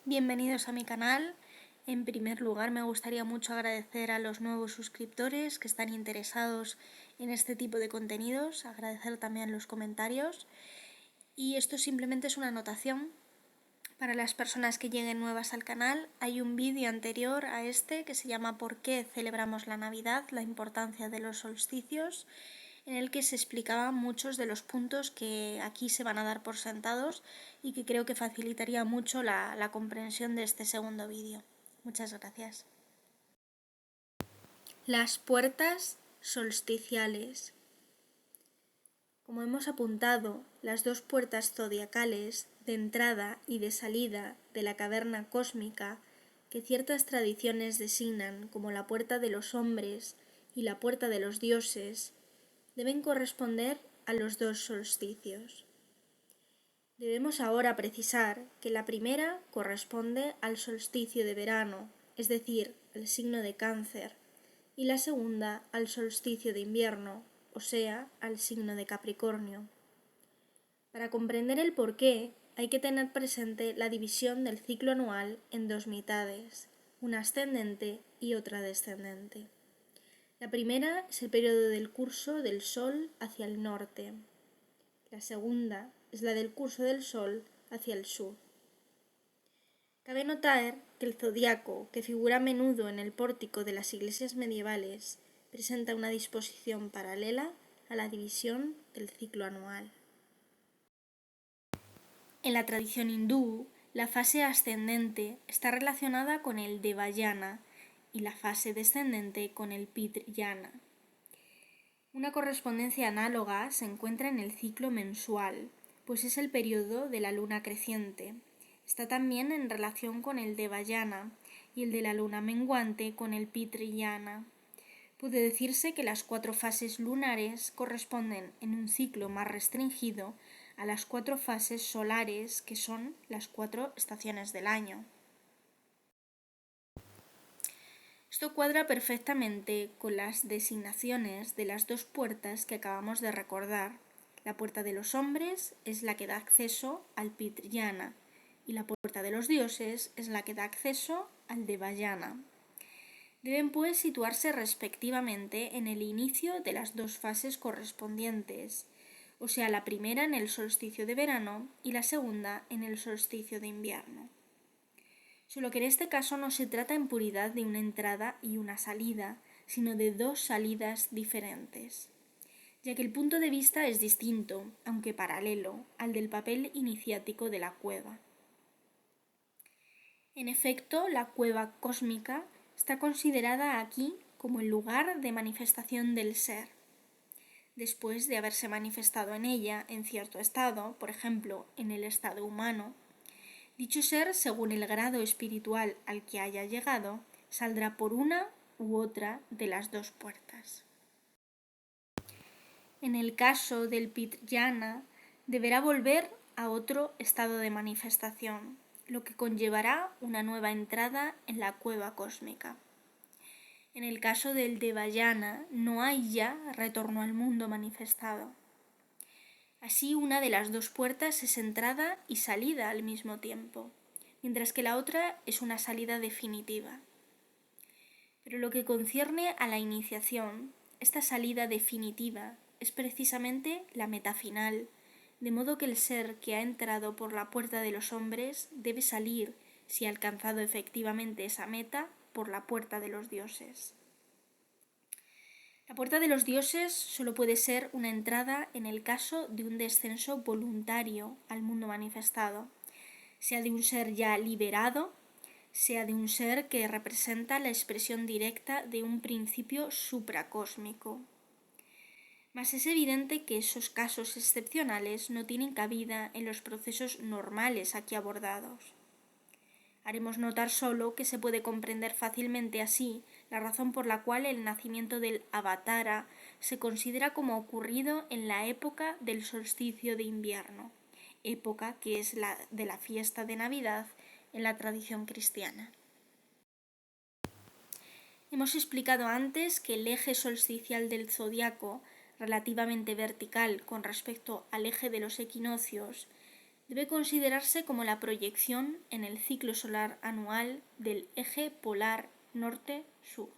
Bienvenidos a mi canal. En primer lugar, me gustaría mucho agradecer a los nuevos suscriptores que están interesados en este tipo de contenidos, agradecer también los comentarios. Y esto simplemente es una anotación para las personas que lleguen nuevas al canal. Hay un vídeo anterior a este que se llama ¿Por qué celebramos la Navidad? La importancia de los solsticios, en el que se explicaban muchos de los puntos que aquí se van a dar por sentados y que creo que facilitaría mucho la comprensión de este segundo vídeo. Muchas gracias. Las puertas solsticiales. Como hemos apuntado, las dos puertas zodiacales de entrada y de salida de la caverna cósmica, que ciertas tradiciones designan como la puerta de los hombres y la puerta de los dioses, deben corresponder a los dos solsticios. Debemos ahora precisar que la primera corresponde al solsticio de verano, es decir, al signo de Cáncer, y la segunda al solsticio de invierno, o sea, al signo de Capricornio. Para comprender el porqué, hay que tener presente la división del ciclo anual en dos mitades, una ascendente y otra descendente. La primera es el periodo del curso del Sol hacia el norte. La segunda es la del curso del Sol hacia el sur. Cabe notar que el zodiaco, que figura a menudo en el pórtico de las iglesias medievales, presenta una disposición paralela a la división del ciclo anual. En la tradición hindú, la fase ascendente está relacionada con el Devayana y la fase descendente con el Pitrayana. Una correspondencia análoga se encuentra en el ciclo mensual, pues es el periodo de la luna creciente. Está también en relación con el Devayana y el de la luna menguante con el Pitrayana. Puede decirse que las 4 fases lunares corresponden en un ciclo más restringido a las 4 fases solares, que son las 4 estaciones del año. Esto cuadra perfectamente con las designaciones de las dos puertas que acabamos de recordar. La puerta de los hombres es la que da acceso al Pitrayana y la puerta de los dioses es la que da acceso al Devayana. Deben pues situarse respectivamente en el inicio de las dos fases correspondientes, o sea, la primera en el solsticio de verano y la segunda en el solsticio de invierno. Solo que en este caso no se trata en puridad de una entrada y una salida, sino de dos salidas diferentes, ya que el punto de vista es distinto, aunque paralelo, al del papel iniciático de la cueva. En efecto, la cueva cósmica está considerada aquí como el lugar de manifestación del ser. Después de haberse manifestado en ella en cierto estado, por ejemplo, en el estado humano, dicho ser, según el grado espiritual al que haya llegado, saldrá por una u otra de las dos puertas. En el caso del Pitrayana, deberá volver a otro estado de manifestación, lo que conllevará una nueva entrada en la cueva cósmica. En el caso del Devayana, no hay ya retorno al mundo manifestado. Así, una de las dos puertas es entrada y salida al mismo tiempo, mientras que la otra es una salida definitiva. Pero lo que concierne a la iniciación, esta salida definitiva es precisamente la meta final, de modo que el ser que ha entrado por la puerta de los hombres debe salir, si ha alcanzado efectivamente esa meta, por la puerta de los dioses. La puerta de los dioses solo puede ser una entrada en el caso de un descenso voluntario al mundo manifestado, sea de un ser ya liberado, sea de un ser que representa la expresión directa de un principio supracósmico. Mas es evidente que esos casos excepcionales no tienen cabida en los procesos normales aquí abordados. Haremos notar solo que se puede comprender fácilmente así la razón por la cual el nacimiento del Avatara se considera como ocurrido en la época del solsticio de invierno, época que es la de la fiesta de Navidad en la tradición cristiana. Hemos explicado antes que el eje solsticial del zodiaco, relativamente vertical con respecto al eje de los equinoccios, debe considerarse como la proyección en el ciclo solar anual del eje polar norte-sur.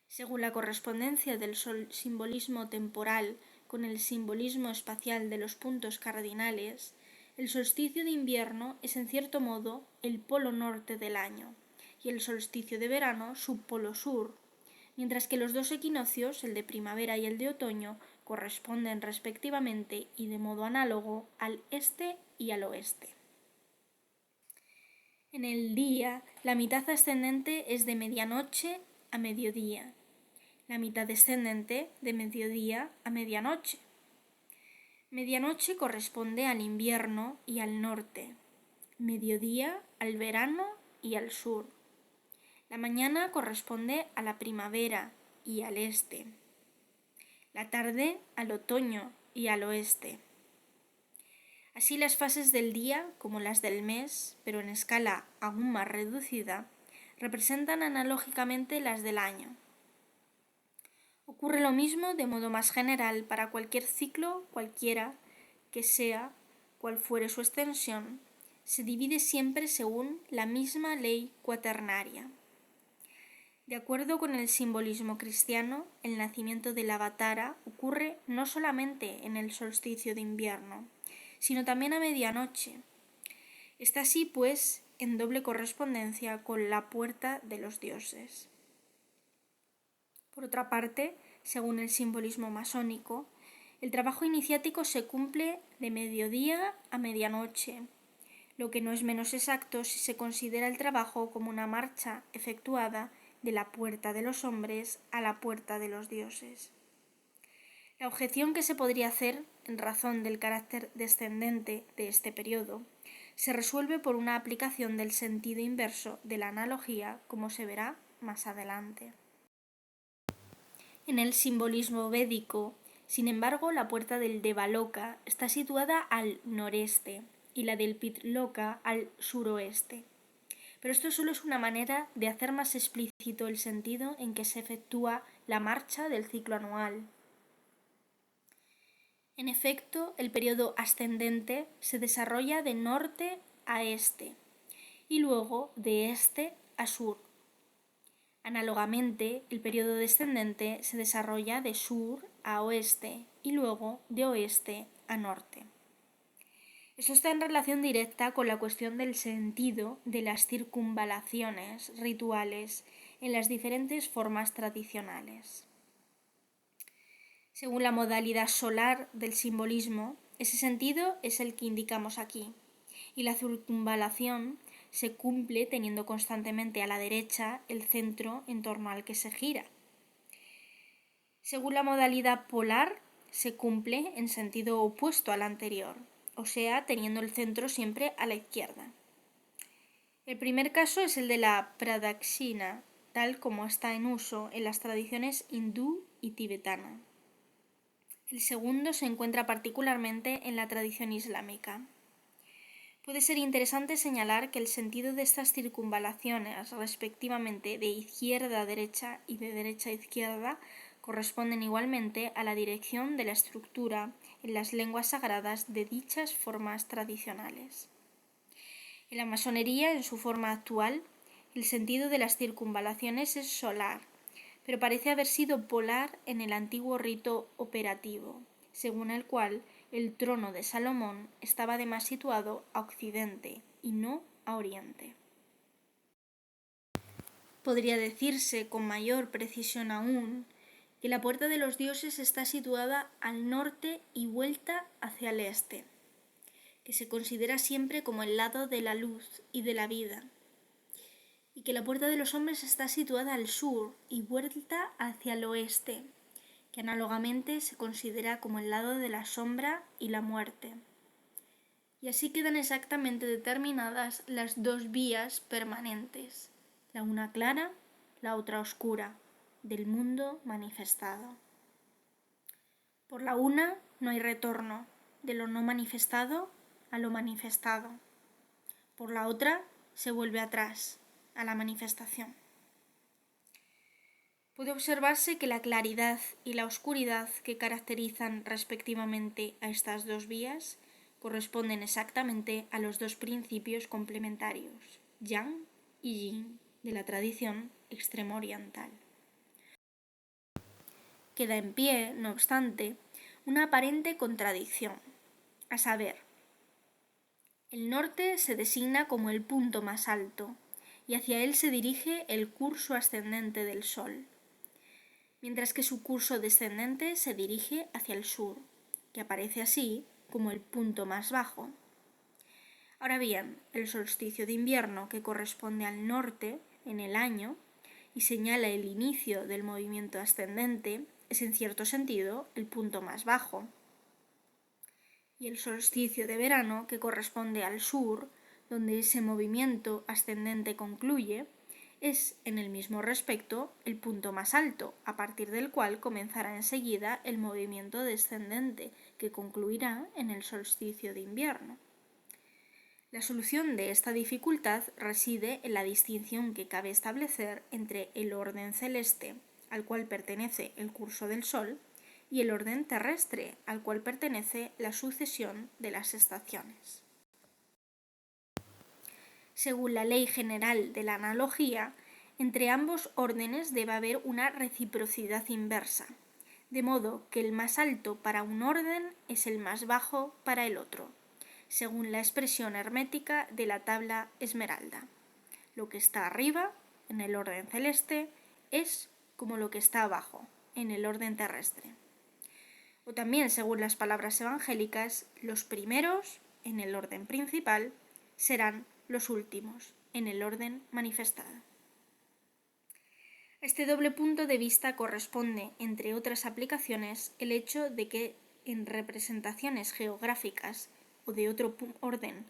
Según la correspondencia del simbolismo temporal con el simbolismo espacial de los puntos cardinales, el solsticio de invierno es en cierto modo el polo norte del año y el solsticio de verano su polo sur, mientras que los dos equinoccios, el de primavera y el de otoño, corresponden respectivamente y de modo análogo al este y al oeste. En el día, la mitad ascendente es de medianoche a mediodía, la mitad descendente de mediodía a medianoche. Medianoche corresponde al invierno y al norte, mediodía al verano y al sur. La mañana corresponde a la primavera y al este, la tarde al otoño y al oeste. Así las fases del día, como las del mes, pero en escala aún más reducida, representan analógicamente las del año. Ocurre lo mismo de modo más general para cualquier ciclo, cualquiera que sea, cual fuere su extensión, se divide siempre según la misma ley cuaternaria. De acuerdo con el simbolismo cristiano, el nacimiento del Avatara ocurre no solamente en el solsticio de invierno, sino también a medianoche. Está así, pues, en doble correspondencia con la puerta de los dioses. Por otra parte, según el simbolismo masónico, el trabajo iniciático se cumple de mediodía a medianoche, lo que no es menos exacto si se considera el trabajo como una marcha efectuada de la puerta de los hombres a la puerta de los dioses. La objeción que se podría hacer, en razón del carácter descendente de este periodo, se resuelve por una aplicación del sentido inverso de la analogía, como se verá más adelante. En el simbolismo védico, sin embargo, la puerta del Devaloka está situada al noreste y la del Pitloka al suroeste. Pero esto solo es una manera de hacer más explícito el sentido en que se efectúa la marcha del ciclo anual. En efecto, el periodo ascendente se desarrolla de norte a este y luego de este a sur. Análogamente, el periodo descendente se desarrolla de sur a oeste y luego de oeste a norte. Esto está en relación directa con la cuestión del sentido de las circunvalaciones rituales en las diferentes formas tradicionales. Según la modalidad solar del simbolismo, ese sentido es el que indicamos aquí, y la circunvalación se cumple teniendo constantemente a la derecha el centro en torno al que se gira. Según la modalidad polar, se cumple en sentido opuesto al anterior, o sea, teniendo el centro siempre a la izquierda. El primer caso es el de la pradakshina, tal como está en uso en las tradiciones hindú y tibetana. El segundo se encuentra particularmente en la tradición islámica. Puede ser interesante señalar que el sentido de estas circunvalaciones, respectivamente de izquierda a derecha y de derecha a izquierda, corresponden igualmente a la dirección de la estructura en las lenguas sagradas de dichas formas tradicionales. En la masonería, en su forma actual, el sentido de las circunvalaciones es solar, pero parece haber sido polar en el antiguo rito operativo, según el cual el trono de Salomón estaba además situado a occidente y no a oriente. Podría decirse con mayor precisión aún que la puerta de los dioses está situada al norte y vuelta hacia el este, que se considera siempre como el lado de la luz y de la vida, y que la puerta de los hombres está situada al sur y vuelta hacia el oeste, que análogamente se considera como el lado de la sombra y la muerte. Y así quedan exactamente determinadas las dos vías permanentes, la una clara, la otra oscura, del mundo manifestado. Por la una no hay retorno, de lo no manifestado a lo manifestado. Por la otra se vuelve atrás, a la manifestación. Puede observarse que la claridad y la oscuridad que caracterizan respectivamente a estas dos vías corresponden exactamente a los dos principios complementarios, Yang y Yin, de la tradición extremo oriental. Queda en pie, no obstante, una aparente contradicción, a saber, el norte se designa como el punto más alto, y hacia él se dirige el curso ascendente del Sol, mientras que su curso descendente se dirige hacia el sur, que aparece así como el punto más bajo. Ahora bien, el solsticio de invierno, que corresponde al norte en el año y señala el inicio del movimiento ascendente, es en cierto sentido el punto más bajo. Y el solsticio de verano, que corresponde al sur, donde ese movimiento ascendente concluye, es en el mismo respecto el punto más alto, a partir del cual comenzará enseguida el movimiento descendente, que concluirá en el solsticio de invierno. La solución de esta dificultad reside en la distinción que cabe establecer entre el orden celeste, al cual pertenece el curso del Sol, y el orden terrestre, al cual pertenece la sucesión de las estaciones. Según la ley general de la analogía, entre ambos órdenes debe haber una reciprocidad inversa, de modo que el más alto para un orden es el más bajo para el otro, según la expresión hermética de la tabla Esmeralda. Lo que está arriba, en el orden celeste, es como lo que está abajo, en el orden terrestre. O también, según las palabras evangélicas, los primeros, en el orden principal, serán los últimos, en el orden manifestado. A este doble punto de vista corresponde, entre otras aplicaciones, el hecho de que en representaciones geográficas o de otro orden,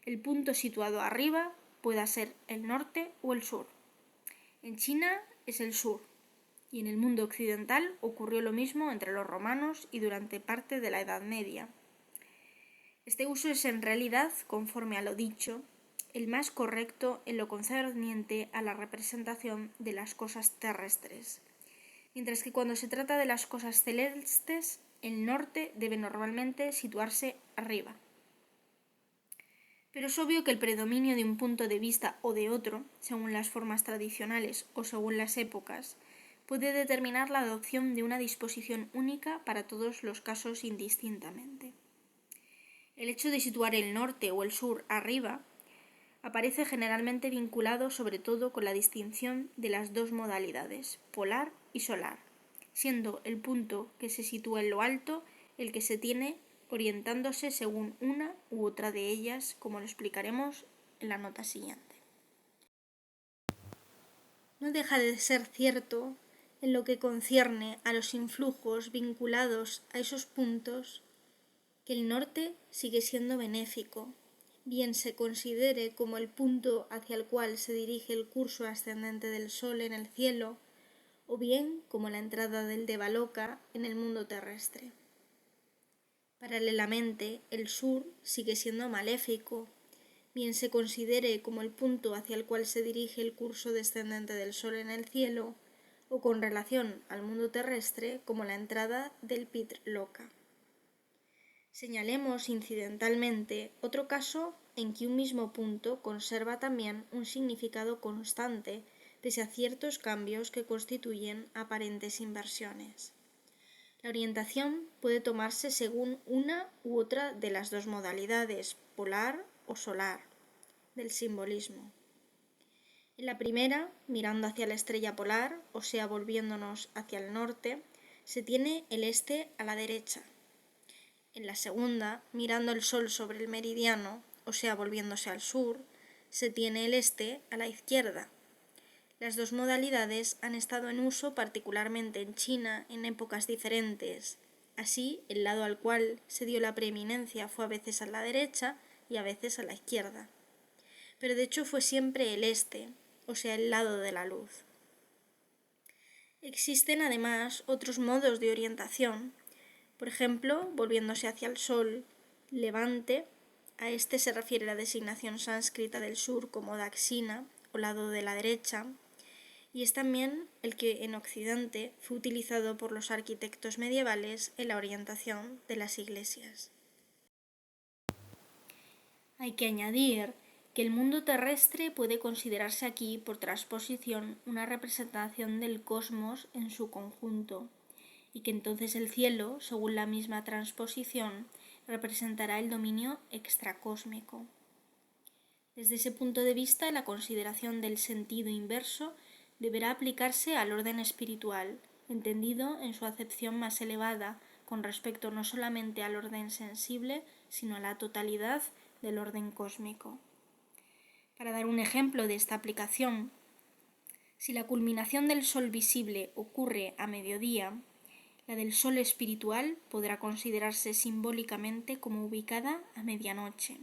el punto situado arriba pueda ser el norte o el sur. En China es el sur, y en el mundo occidental ocurrió lo mismo entre los romanos y durante parte de la Edad Media. Este uso es en realidad, conforme a lo dicho, el más correcto en lo concerniente a la representación de las cosas terrestres, mientras que cuando se trata de las cosas celestes, el norte debe normalmente situarse arriba. Pero es obvio que el predominio de un punto de vista o de otro, según las formas tradicionales o según las épocas, puede determinar la adopción de una disposición única para todos los casos indistintamente. El hecho de situar el norte o el sur arriba aparece generalmente vinculado sobre todo con la distinción de las dos modalidades, polar y solar, siendo el punto que se sitúa en lo alto el que se tiene orientándose según una u otra de ellas, como lo explicaremos en la nota siguiente. No deja de ser cierto, en lo que concierne a los influjos vinculados a esos puntos, que el norte sigue siendo benéfico, bien se considere como el punto hacia el cual se dirige el curso ascendente del Sol en el cielo, o bien como la entrada del Devaloka en el mundo terrestre. Paralelamente, el sur sigue siendo maléfico, bien se considere como el punto hacia el cual se dirige el curso descendente del Sol en el cielo, o con relación al mundo terrestre como la entrada del Pitr-Loka. Señalemos incidentalmente otro caso en que un mismo punto conserva también un significado constante pese a ciertos cambios que constituyen aparentes inversiones. La orientación puede tomarse según una u otra de las dos modalidades, polar o solar, del simbolismo. En la primera, mirando hacia la estrella polar, o sea, volviéndonos hacia el norte, se tiene el este a la derecha. En la segunda, mirando el Sol sobre el meridiano, o sea, volviéndose al sur, se tiene el este a la izquierda. Las dos modalidades han estado en uso particularmente en China en épocas diferentes. Así, el lado al cual se dio la preeminencia fue a veces a la derecha y a veces a la izquierda. Pero de hecho fue siempre el este, o sea, el lado de la luz. Existen además otros modos de orientación. Por ejemplo, volviéndose hacia el Sol, levante, a este se refiere la designación sánscrita del sur como Dakshina, o lado de la derecha, y es también el que en Occidente fue utilizado por los arquitectos medievales en la orientación de las iglesias. Hay que añadir que el mundo terrestre puede considerarse aquí, por transposición, una representación del cosmos en su conjunto, y que entonces el cielo, según la misma transposición, representará el dominio extracósmico. Desde ese punto de vista, la consideración del sentido inverso deberá aplicarse al orden espiritual, entendido en su acepción más elevada, con respecto no solamente al orden sensible, sino a la totalidad del orden cósmico. Para dar un ejemplo de esta aplicación, si la culminación del sol visible ocurre a mediodía, la del sol espiritual podrá considerarse simbólicamente como ubicada a medianoche.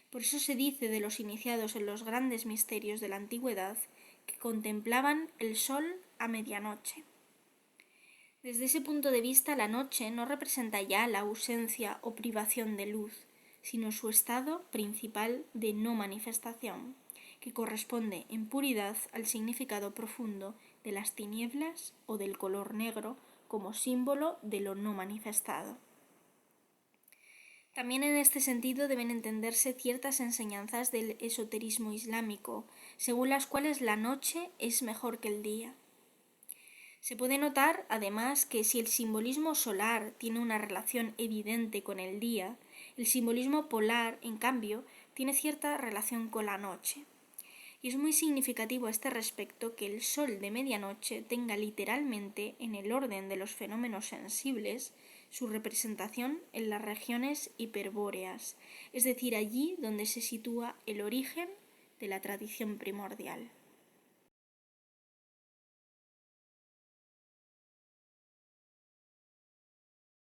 Por eso se dice de los iniciados en los grandes misterios de la antigüedad que contemplaban el sol a medianoche. Desde ese punto de vista, la noche no representa ya la ausencia o privación de luz, sino su estado principal de no manifestación, que corresponde en puridad al significado profundo de las tinieblas o del color negro como símbolo de lo no manifestado. También en este sentido deben entenderse ciertas enseñanzas del esoterismo islámico, según las cuales la noche es mejor que el día. Se puede notar, además, que si el simbolismo solar tiene una relación evidente con el día, el simbolismo polar, en cambio, tiene cierta relación con la noche. Y es muy significativo a este respecto que el sol de medianoche tenga literalmente, en el orden de los fenómenos sensibles, su representación en las regiones hiperbóreas, es decir, allí donde se sitúa el origen de la tradición primordial.